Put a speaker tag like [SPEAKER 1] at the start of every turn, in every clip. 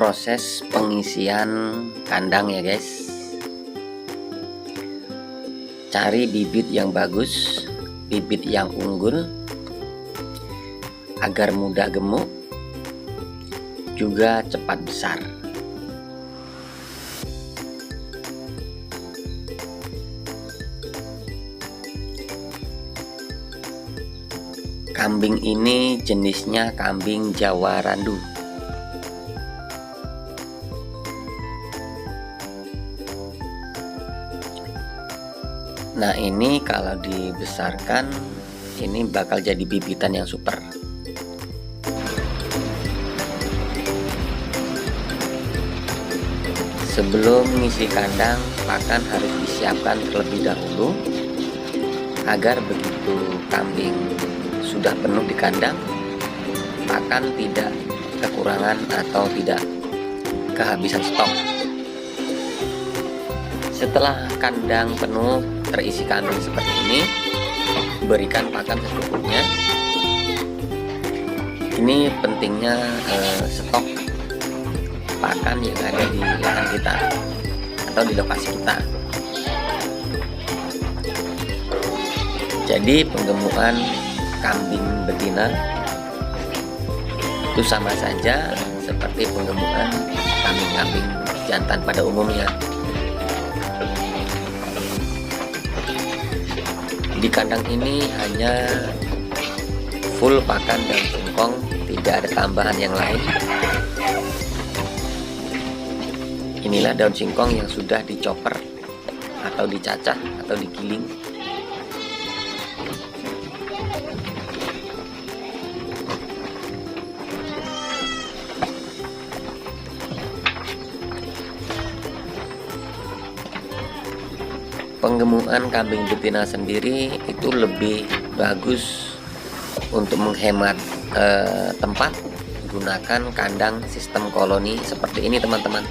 [SPEAKER 1] proses pengisian kandang ya guys. Cari bibit yang bagus, bibit yang unggul agar mudah gemuk juga cepat besar. Kambing ini jenisnya kambing Jawa Randu. Nah, ini kalau dibesarkan ini bakal jadi bibitan yang super. Sebelum ngisi kandang, pakan harus disiapkan terlebih dahulu agar begitu kambing sudah penuh di kandang, pakan tidak kekurangan atau tidak kehabisan stok. Setelah kandang penuh terisi kambing seperti ini, berikan pakan secukupnya. Ini pentingnya stok pakan yang ada di lahan kita atau di lokasi kita. Jadi penggemukan kambing betina itu sama saja seperti penggemukan kambing-kambing jantan pada umumnya. Di kandang ini hanya full pakan dan singkong, tidak ada tambahan yang lain. Inilah daun singkong yang sudah dicoper atau dicacah atau digiling. Penggemukan kambing betina sendiri itu lebih bagus untuk menghemat tempat, gunakan kandang sistem koloni seperti ini teman-teman.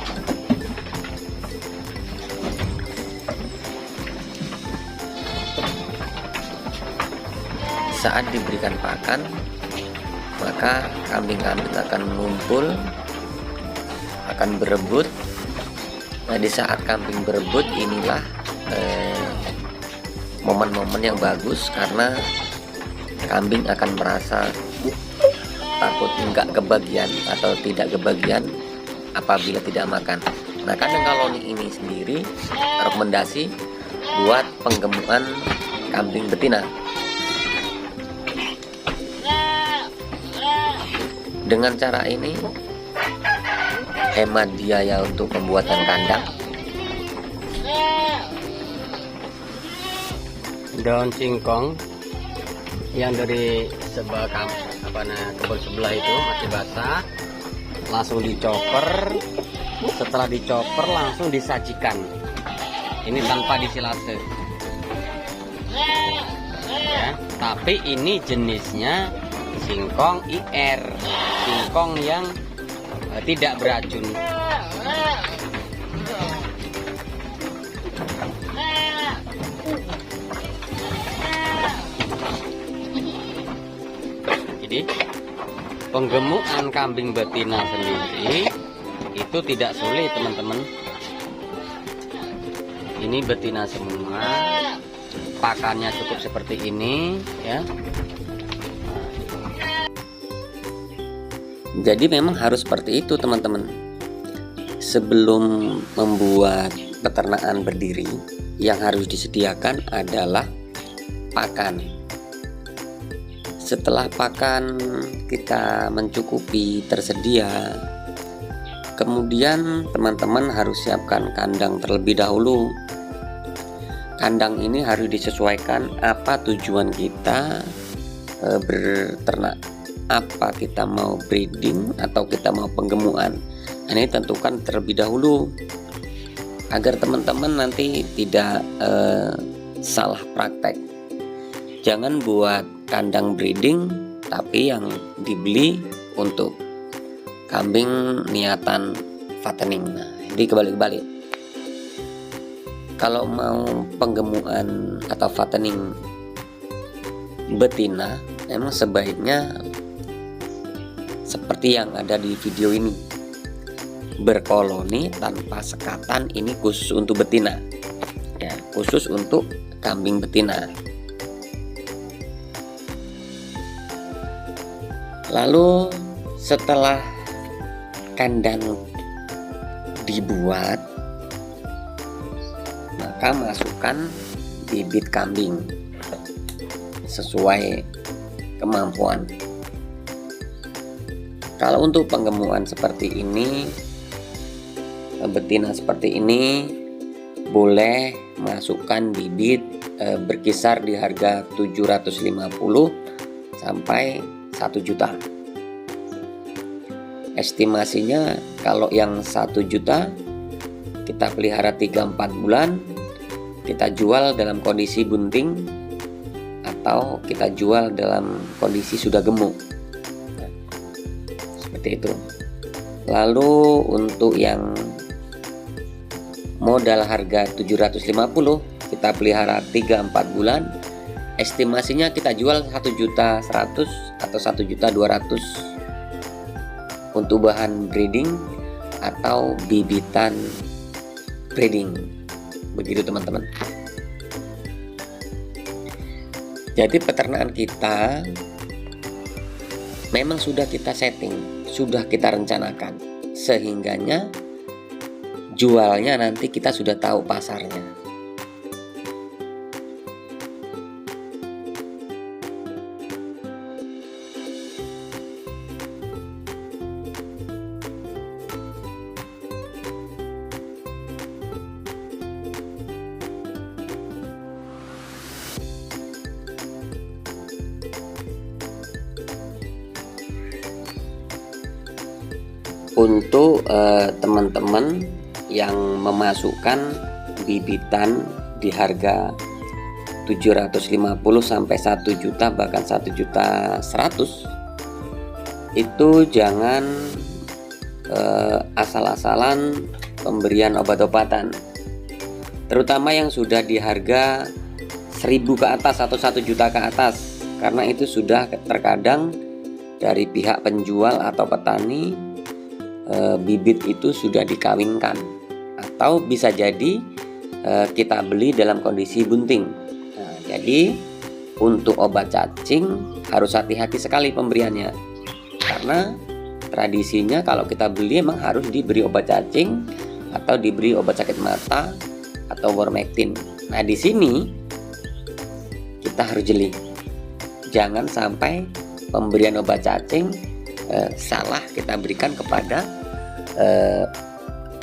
[SPEAKER 1] Saat diberikan pakan, maka kambing-kambing akan mengumpul, akan berebut. Nah, di saat kambing berebut inilah momen-momen yang bagus, karena kambing akan merasa takut enggak kebagian atau tidak kebagian apabila tidak makan. Nah, kandang koloni ini sendiri rekomendasi buat penggemukan kambing betina. Dengan cara ini hemat biaya untuk pembuatan kandang.
[SPEAKER 2] Daun singkong yang dari sebelah kebun sebelah itu masih basah, langsung dicoper. Setelah dicoper langsung disajikan. Ini tanpa disilase ya, tapi ini jenisnya singkong IR, singkong yang tidak beracun. Jadi penggemukan kambing betina sendiri itu tidak sulit teman-teman. Ini betina semua, pakannya cukup seperti ini ya.
[SPEAKER 1] Jadi memang harus seperti itu teman-teman. Sebelum membuat peternakan berdiri, yang harus disediakan adalah pakan. Setelah pakan kita mencukupi, tersedia, kemudian teman-teman harus siapkan kandang terlebih dahulu. Kandang ini harus disesuaikan apa tujuan kita berternak. Apa kita mau breeding atau kita mau penggemukan. Ini tentukan terlebih dahulu agar teman-teman nanti tidak salah praktek. Jangan buat kandang breeding tapi yang dibeli untuk kambing niatan fattening. Nah, jadi kebalik-balik. Kalau mau penggemukan atau fattening betina, memang sebaiknya seperti yang ada di video ini. berkoloni tanpa sekatan ini khusus untuk betina ya, khusus untuk kambing betina. Lalu setelah kandang dibuat, maka masukkan bibit kambing sesuai kemampuan. Kalau untuk penggemukan seperti ini, betina seperti ini, boleh masukkan bibit berkisar di harga 750 sampai 1 juta. Estimasinya kalau yang 1 juta kita pelihara 3-4 bulan, kita jual dalam kondisi bunting atau kita jual dalam kondisi sudah gemuk. Seperti itu. Lalu untuk yang modal harga 750, kita pelihara 3-4 bulan, estimasinya kita jual 1.100.000 atau 1.200.000 untuk bahan breeding atau bibitan breeding. Begitu teman-teman. Jadi peternakan kita memang sudah kita setting, sudah kita rencanakan, sehingganya jualnya nanti kita sudah tahu pasarnya. Untuk teman-teman yang memasukkan bibitan di harga 750 sampai 1 juta bahkan 1.100.000, itu jangan asal-asalan pemberian obat-obatan, terutama yang sudah di harga 1.000 ke atas atau 1 juta ke atas, karena itu sudah terkadang dari pihak penjual atau petani bibit itu sudah dikawinkan, atau bisa jadi kita beli dalam kondisi bunting. Nah, jadi untuk obat cacing harus hati-hati sekali pemberiannya, karena tradisinya kalau kita beli emang harus diberi obat cacing atau diberi obat sakit mata atau wormectin. Nah di sini kita harus jeli, jangan sampai pemberian obat cacing salah kita berikan kepada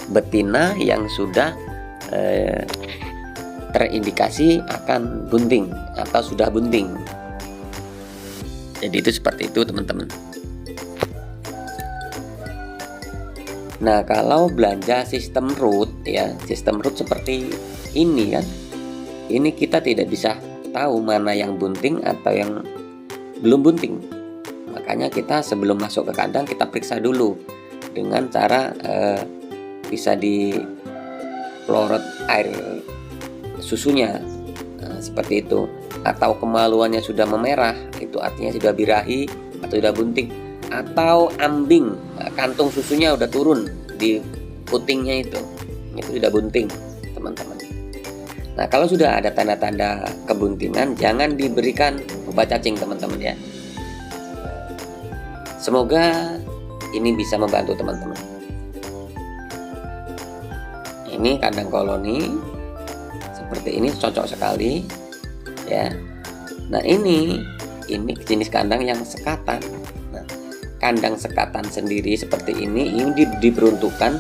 [SPEAKER 1] betina yang sudah terindikasi akan bunting atau sudah bunting. Jadi itu seperti itu teman-teman. Nah kalau belanja sistem root ya, sistem root seperti ini kan, ini kita tidak bisa tahu mana yang bunting atau yang belum bunting. Makanya kita sebelum masuk ke kandang kita periksa dulu dengan cara bisa dipelorot air susunya, seperti itu. Atau kemaluannya sudah memerah, itu artinya sudah birahi atau sudah bunting. Atau ambing, kantung susunya udah turun di putingnya, itu sudah bunting teman-teman. Nah kalau sudah ada tanda-tanda kebuntingan, jangan diberikan obat cacing teman-teman ya. Semoga ini bisa membantu teman-teman. Ini kandang koloni seperti ini cocok sekali ya. Nah ini jenis kandang yang sekatan. Nah, kandang sekatan sendiri seperti ini diperuntukkan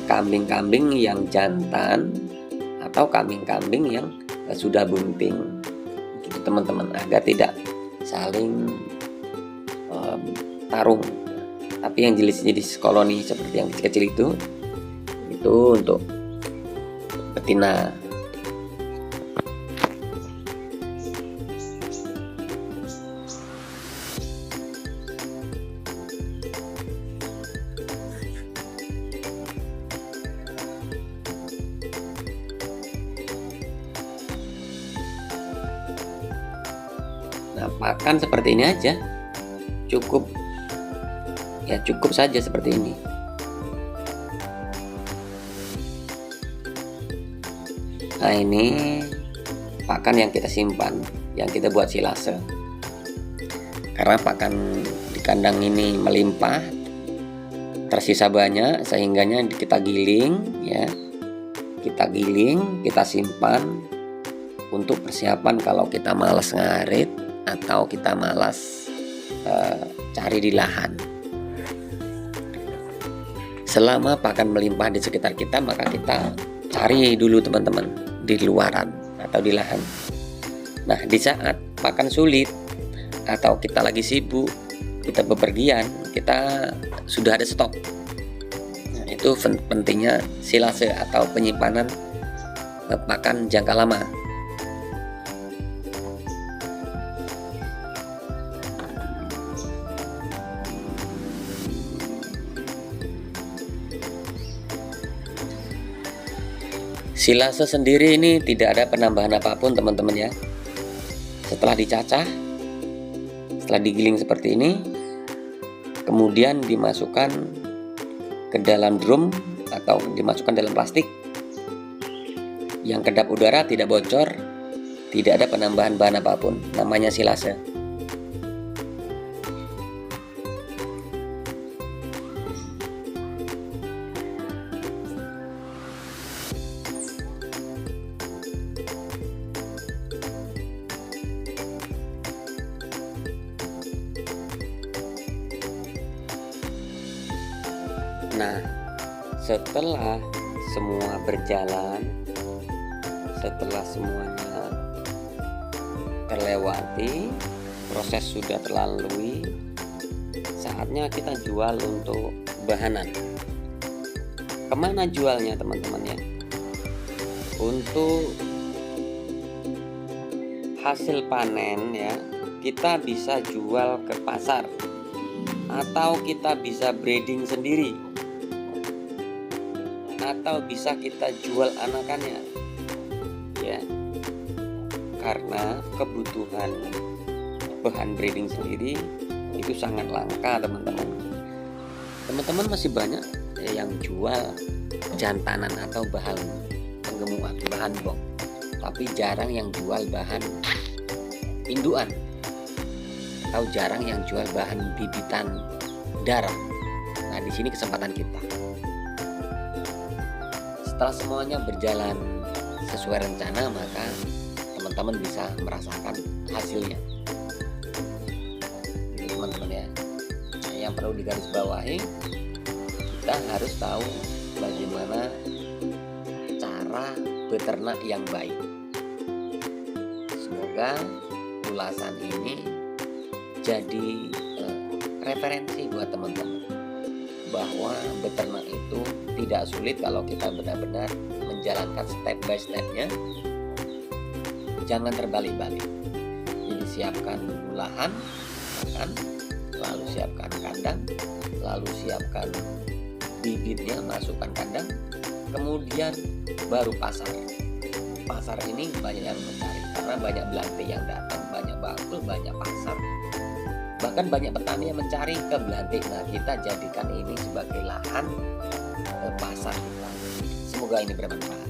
[SPEAKER 1] kambing-kambing yang jantan atau kambing-kambing yang sudah bunting, gitu teman-teman, agar tidak saling tarung. Tapi yang jenis koloni seperti yang kecil-kecil itu untuk betina. Nah, pakan seperti ini aja cukup saja seperti ini. Nah, ini pakan yang kita simpan, yang kita buat silase. Karena pakan di kandang ini melimpah, tersisa banyak, sehingganya kita giling ya. Kita giling, kita simpan untuk persiapan kalau kita malas ngarit atau kita malas cari di lahan. Selama pakan melimpah di sekitar kita, maka kita cari dulu teman-teman di luaran atau di lahan. Nah, di saat pakan sulit atau kita lagi sibuk, kita bepergian, kita sudah ada stok. Nah, itu pentingnya silase atau penyimpanan pakan jangka lama. Silase sendiri ini tidak ada penambahan apapun teman-teman ya. Setelah dicacah, setelah digiling seperti ini, kemudian dimasukkan ke dalam drum atau dimasukkan dalam plastik yang kedap udara, tidak bocor, tidak ada penambahan bahan apapun, namanya silase. Nah, setelah semua berjalan, setelah semuanya terlewati, proses sudah terlalui, saatnya kita jual untuk bahanan. Kemana jualnya teman-teman ya? Untuk hasil panen ya, kita bisa jual ke pasar atau kita bisa breeding sendiri, atau bisa kita jual anakannya ya, karena kebutuhan bahan breeding sendiri itu sangat langka teman-teman. Teman-teman masih banyak yang jual jantanan atau bahan penggemukan, bahan bong, tapi jarang yang jual bahan induan atau jarang yang jual bahan bibitan darah. Nah, di sini kesempatan kita. Setelah semuanya berjalan sesuai rencana, maka teman-teman bisa merasakan hasilnya. Jadi teman-teman ya, yang perlu digarisbawahi, kita harus tahu bagaimana cara beternak yang baik. Semoga ulasan ini jadi referensi buat teman-teman bahwa beternak itu tidak sulit kalau kita benar-benar menjalankan step by stepnya. Jangan terbalik-balik. Jadi siapkan lahan, makan, lalu siapkan kandang, lalu siapkan bibitnya, masukkan kandang, kemudian baru pasar. Pasar ini banyak yang mencari karena banyak belante yang datang, banyak bakul, banyak pasar. Bahkan banyak petani yang mencari ke belante. Nah, kita jadikan ini sebagai lahan pasar kita. Semoga ini bermanfaat.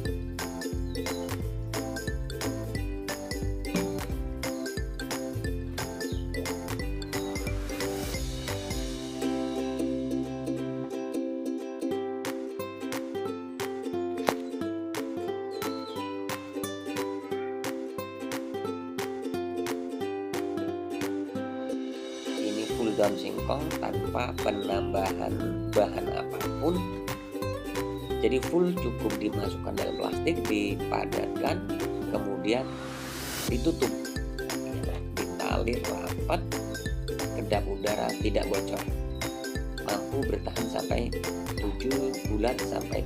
[SPEAKER 1] Daun singkong tanpa penambahan bahan apapun. Jadi full cukup dimasukkan dalam plastik, dipadatkan, kemudian ditutup, ditali rapat, kedap udara, tidak bocor, mampu bertahan sampai 7 bulan sampai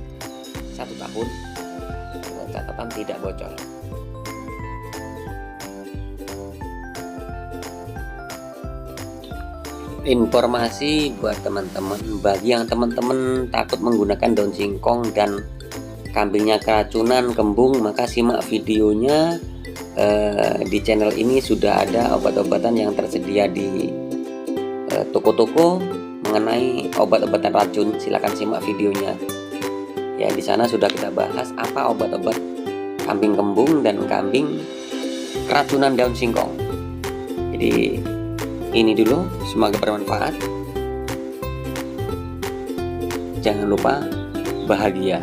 [SPEAKER 1] 1 tahun dengan catatan tidak bocor. Informasi buat teman-teman, bagi yang teman-teman takut menggunakan daun singkong dan kambingnya keracunan kembung, maka simak videonya. Di channel ini sudah ada obat-obatan yang tersedia di toko-toko mengenai obat-obatan racun. Silakan simak videonya ya, di sana sudah kita bahas apa obat-obat kambing kembung dan kambing keracunan daun singkong. Jadi ini dulu, semoga bermanfaat. Jangan lupa bahagia.